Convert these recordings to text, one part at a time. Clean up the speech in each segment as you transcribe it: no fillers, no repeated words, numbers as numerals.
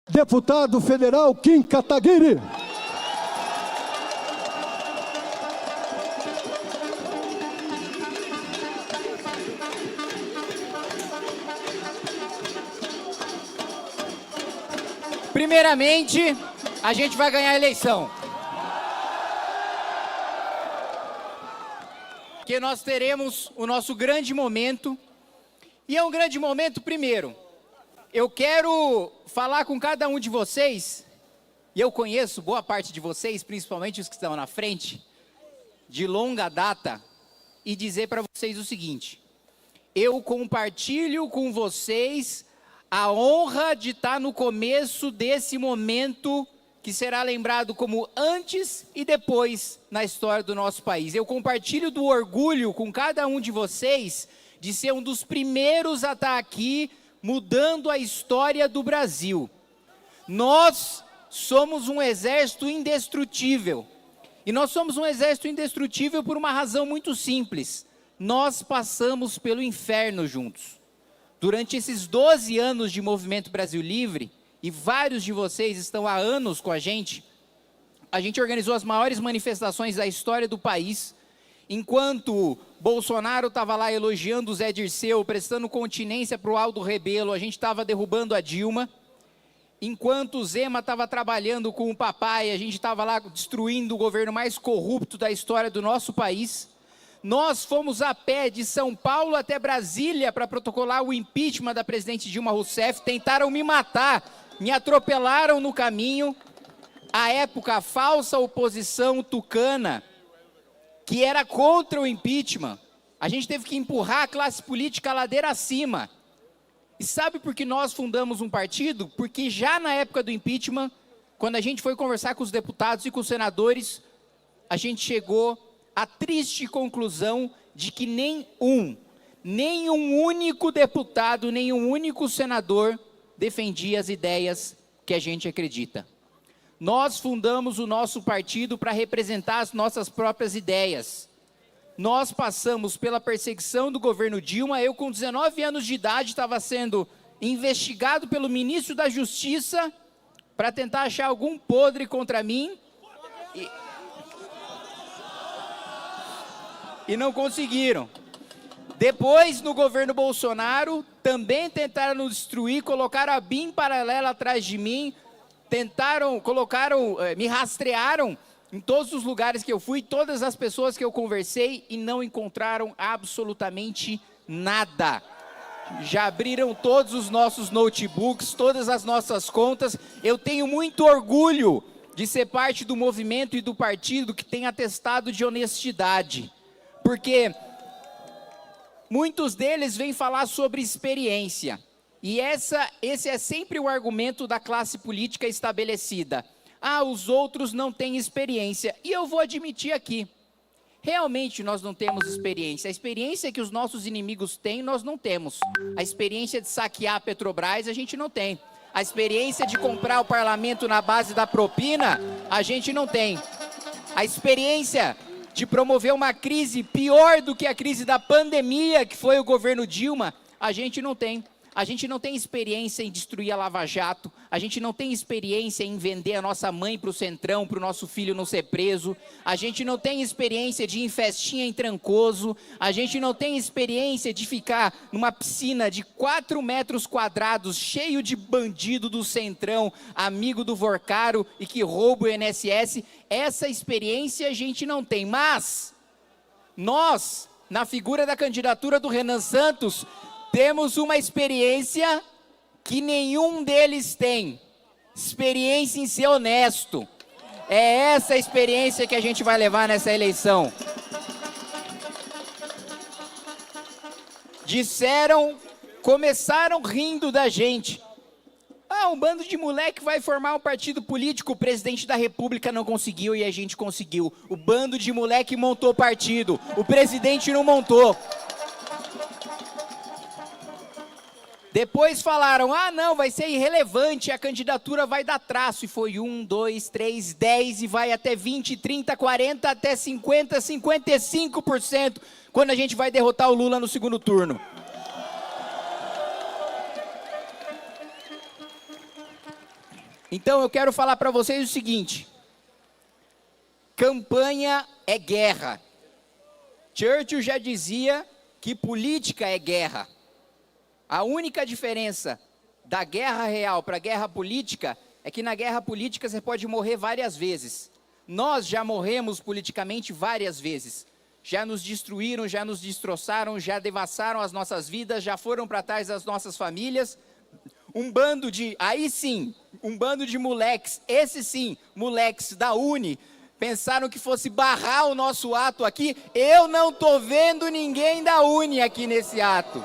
Deputado Federal Kim Kataguiri. Primeiramente, a gente vai ganhar a eleição. Porque nós teremos o nosso grande momento. E é um grande momento, primeiro. Eu quero falar com cada um de vocês, e eu conheço boa parte de vocês, principalmente os que estão na frente, de longa data, e dizer para vocês o seguinte: eu compartilho com vocês a honra de estar no começo desse momento que será lembrado como antes e depois na história do nosso país. Eu compartilho do orgulho com cada um de vocês de ser um dos primeiros a estar aqui mudando a história do Brasil. Nós somos um exército indestrutível. E nós somos um exército indestrutível por uma razão muito simples. Nós passamos pelo inferno juntos. Durante esses 12 anos de Movimento Brasil Livre, e vários de vocês estão há anos com a gente organizou as maiores manifestações da história do país. Enquanto Bolsonaro estava lá elogiando o Zé Dirceu, prestando continência para o Aldo Rebelo, a gente estava derrubando a Dilma. Enquanto o Zema estava trabalhando com o papai, a gente estava lá destruindo o governo mais corrupto da história do nosso país. Nós fomos a pé de São Paulo até Brasília para protocolar o impeachment da presidente Dilma Rousseff. Tentaram me matar, me atropelaram no caminho. À época, a falsa oposição tucana, que era contra o impeachment, a gente teve que empurrar a classe política ladeira acima. E sabe por que nós fundamos um partido? Porque já na época do impeachment, quando a gente foi conversar com os deputados e com os senadores, a gente chegou à triste conclusão de que nenhum único deputado, nenhum único senador defendia as ideias que a gente acredita. Nós fundamos o nosso partido para representar as nossas próprias ideias. Nós passamos pela perseguição do governo Dilma. Eu, com 19 anos de idade, estava sendo investigado pelo ministro da Justiça para tentar achar algum podre contra mim. E não conseguiram. Depois, no governo Bolsonaro, também tentaram nos destruir, colocaram a BIM paralela atrás de mim, me rastrearam em todos os lugares que eu fui, todas as pessoas que eu conversei, e não encontraram absolutamente nada. Já abriram todos os nossos notebooks, todas as nossas contas. Eu tenho muito orgulho de ser parte do movimento e do partido que tem atestado de honestidade. Porque muitos deles vêm falar sobre experiência. E esse é sempre o argumento da classe política estabelecida. Ah, os outros não têm experiência. E eu vou admitir aqui, realmente nós não temos experiência. A experiência que os nossos inimigos têm, nós não temos. A experiência de saquear a Petrobras, a gente não tem. A experiência de comprar o parlamento na base da propina, a gente não tem. A experiência de promover uma crise pior do que a crise da pandemia, que foi o governo Dilma, a gente não tem. A gente não tem experiência em destruir a Lava Jato, a gente não tem experiência em vender a nossa mãe para o Centrão, para o nosso filho não ser preso, a gente não tem experiência de ir em festinha em Trancoso, a gente não tem experiência de ficar numa piscina de 4 metros quadrados, cheio de bandido do Centrão, amigo do Vorcaro e que rouba o INSS. Essa experiência a gente não tem, mas nós, na figura da candidatura do Renan Santos, temos uma experiência que nenhum deles tem. Experiência em ser honesto. É essa a experiência que a gente vai levar nessa eleição. Começaram rindo da gente. Ah, um bando de moleque vai formar um partido político. O presidente da República não conseguiu e a gente conseguiu. O bando de moleque montou partido. O presidente não montou. Depois falaram, ah não, vai ser irrelevante, a candidatura vai dar traço. E foi 1, 2, 3, 10 e vai até 20, 30, 40, até 50, 55%, quando a gente vai derrotar o Lula no segundo turno. Então eu quero falar para vocês o seguinte: campanha é guerra. Churchill já dizia que política é guerra. A única diferença da guerra real para a guerra política é que na guerra política você pode morrer várias vezes. Nós já morremos politicamente várias vezes. Já nos destruíram, já nos destroçaram, já devassaram as nossas vidas, já foram para trás das nossas famílias. Aí sim, um bando de moleques, esses sim, moleques da Uni, pensaram que fosse barrar o nosso ato aqui. Eu não estou vendo ninguém da Uni aqui nesse ato.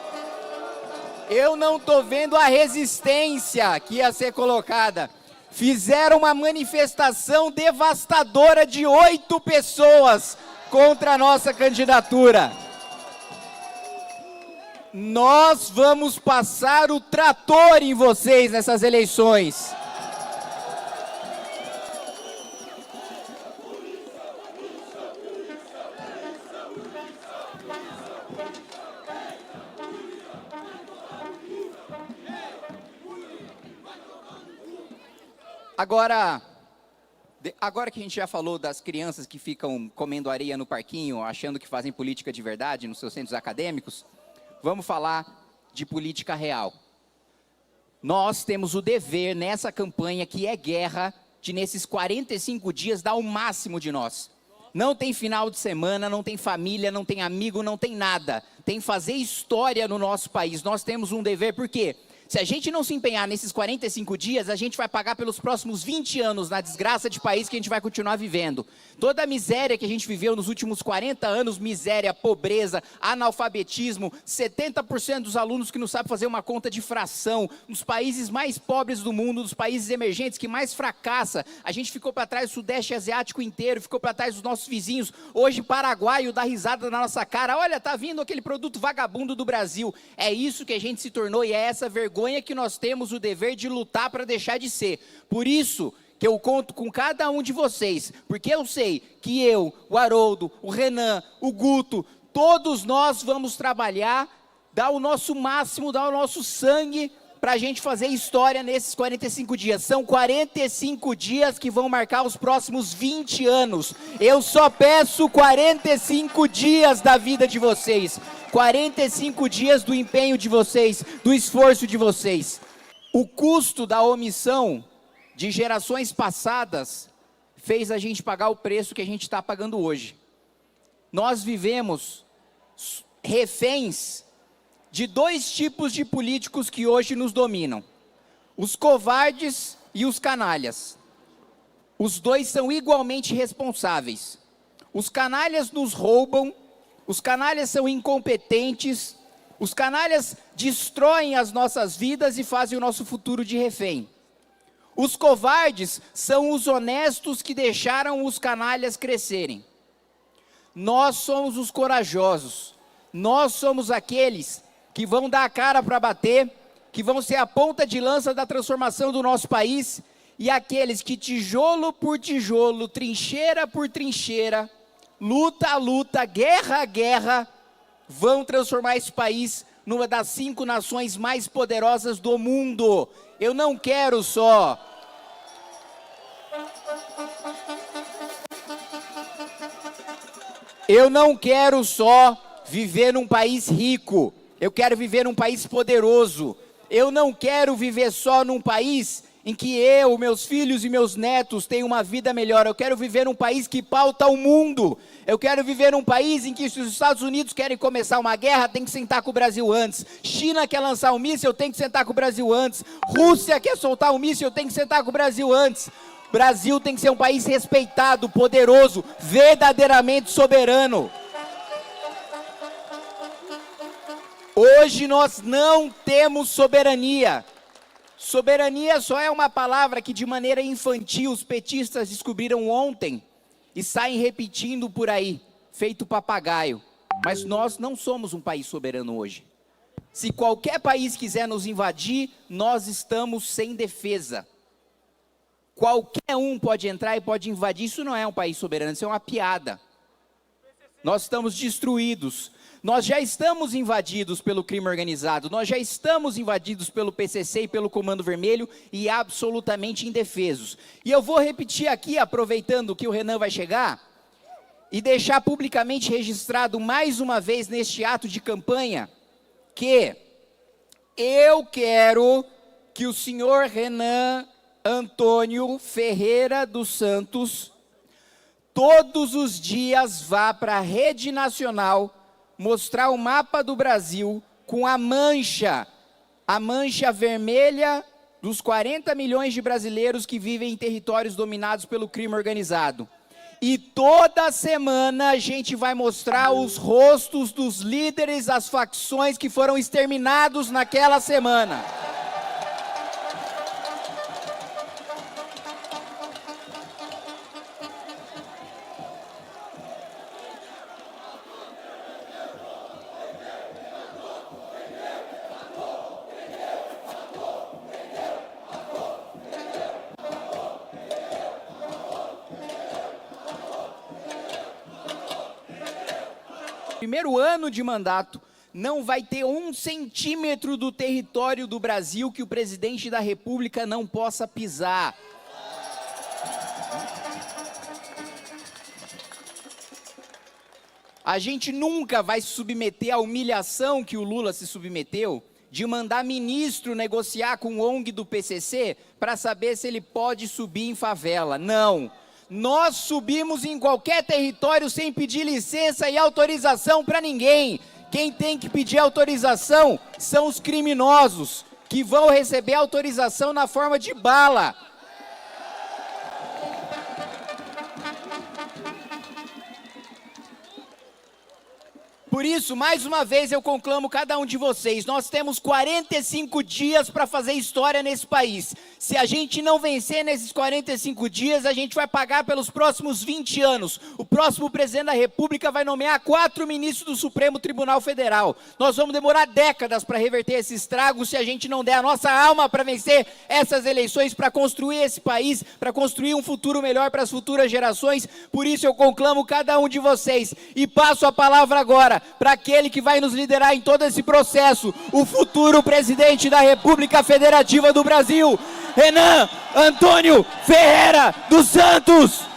Eu não estou vendo a resistência que ia ser colocada. Fizeram uma manifestação devastadora de 8 pessoas contra a nossa candidatura. Nós vamos passar o trator em vocês nessas eleições. Agora que a gente já falou das crianças que ficam comendo areia no parquinho, achando que fazem política de verdade nos seus centros acadêmicos, vamos falar de política real. Nós temos o dever nessa campanha, que é guerra, de nesses 45 dias dar o máximo de nós. Não tem final de semana, não tem família, não tem amigo, não tem nada. Tem fazer história no nosso país. Nós temos um dever, por quê? Se a gente não se empenhar nesses 45 dias, a gente vai pagar pelos próximos 20 anos na desgraça de país que a gente vai continuar vivendo. Toda a miséria que a gente viveu nos últimos 40 anos, miséria, pobreza, analfabetismo, 70% dos alunos que não sabem fazer uma conta de fração, nos países mais pobres do mundo, nos países emergentes que mais fracassa, a gente ficou para trás do Sudeste Asiático inteiro, ficou para trás dos nossos vizinhos. Hoje paraguaio dá risada na nossa cara: olha, tá vindo aquele produto vagabundo do Brasil. É isso que a gente se tornou, e é essa vergonha que nós temos o dever de lutar para deixar de ser. Por isso que eu conto com cada um de vocês, porque eu sei que eu, o Haroldo, o Renan, o Guto, todos nós vamos trabalhar, dar o nosso máximo, dar o nosso sangue para a gente fazer história nesses 45 dias. São 45 dias que vão marcar os próximos 20 anos. Eu só peço 45 dias da vida de vocês. 45 dias do empenho de vocês, do esforço de vocês. O custo da omissão de gerações passadas fez a gente pagar o preço que a gente está pagando hoje. Nós vivemos reféns de 2 tipos de políticos que hoje nos dominam: os covardes e os canalhas. Os dois são igualmente responsáveis. Os canalhas nos roubam, os canalhas são incompetentes, os canalhas destroem as nossas vidas e fazem o nosso futuro de refém. Os covardes são os honestos que deixaram os canalhas crescerem. Nós somos os corajosos, nós somos aqueles que vão dar a cara para bater, que vão ser a ponta de lança da transformação do nosso país, e aqueles que tijolo por tijolo, trincheira por trincheira, luta a luta, guerra a guerra, vão transformar esse país numa das 5 nações mais poderosas do mundo. Eu não quero só viver num país rico. Eu quero viver num país poderoso. Eu não quero viver só num país em que eu, meus filhos e meus netos tenham uma vida melhor. Eu quero viver num país que pauta o mundo. Eu quero viver num país em que, se os Estados Unidos querem começar uma guerra, tem que sentar com o Brasil antes. China quer lançar um míssil, tem que sentar com o Brasil antes. Rússia quer soltar um míssil, tem que sentar com o Brasil antes. Brasil tem que ser um país respeitado, poderoso, verdadeiramente soberano. Hoje nós não temos soberania. Soberania só é uma palavra que, de maneira infantil, os petistas descobriram ontem e saem repetindo por aí, feito papagaio. Mas nós não somos um país soberano hoje. Se qualquer país quiser nos invadir, nós estamos sem defesa. Qualquer um pode entrar e pode invadir. Isso não é um país soberano, isso é uma piada. Nós estamos destruídos. Nós já estamos invadidos pelo crime organizado, nós já estamos invadidos pelo PCC e pelo Comando Vermelho e absolutamente indefesos. E eu vou repetir aqui, aproveitando que o Renan vai chegar, e deixar publicamente registrado mais uma vez neste ato de campanha, que eu quero que o senhor Renan Antônio Ferreira dos Santos todos os dias vá para a rede nacional mostrar o mapa do Brasil com a mancha vermelha dos 40 milhões de brasileiros que vivem em territórios dominados pelo crime organizado. E toda semana a gente vai mostrar os rostos dos líderes das facções que foram exterminados naquela semana. Primeiro ano de mandato, não vai ter 1 centímetro do território do Brasil que o presidente da República não possa pisar. A gente nunca vai se submeter à humilhação que o Lula se submeteu de mandar ministro negociar com o ONG do PCC para saber se ele pode subir em favela. Não. Nós subimos em qualquer território sem pedir licença e autorização para ninguém. Quem tem que pedir autorização são os criminosos, que vão receber autorização na forma de bala. Por isso, mais uma vez eu conclamo cada um de vocês, nós temos 45 dias para fazer história nesse país. Se a gente não vencer nesses 45 dias, a gente vai pagar pelos próximos 20 anos. O próximo presidente da República vai nomear 4 ministros do Supremo Tribunal Federal. Nós vamos demorar décadas para reverter esse estrago se a gente não der a nossa alma para vencer essas eleições, para construir esse país, para construir um futuro melhor para as futuras gerações. Por isso eu conclamo cada um de vocês e passo a palavra agora para aquele que vai nos liderar em todo esse processo, o futuro presidente da República Federativa do Brasil, Renan Antônio Ferreira dos Santos.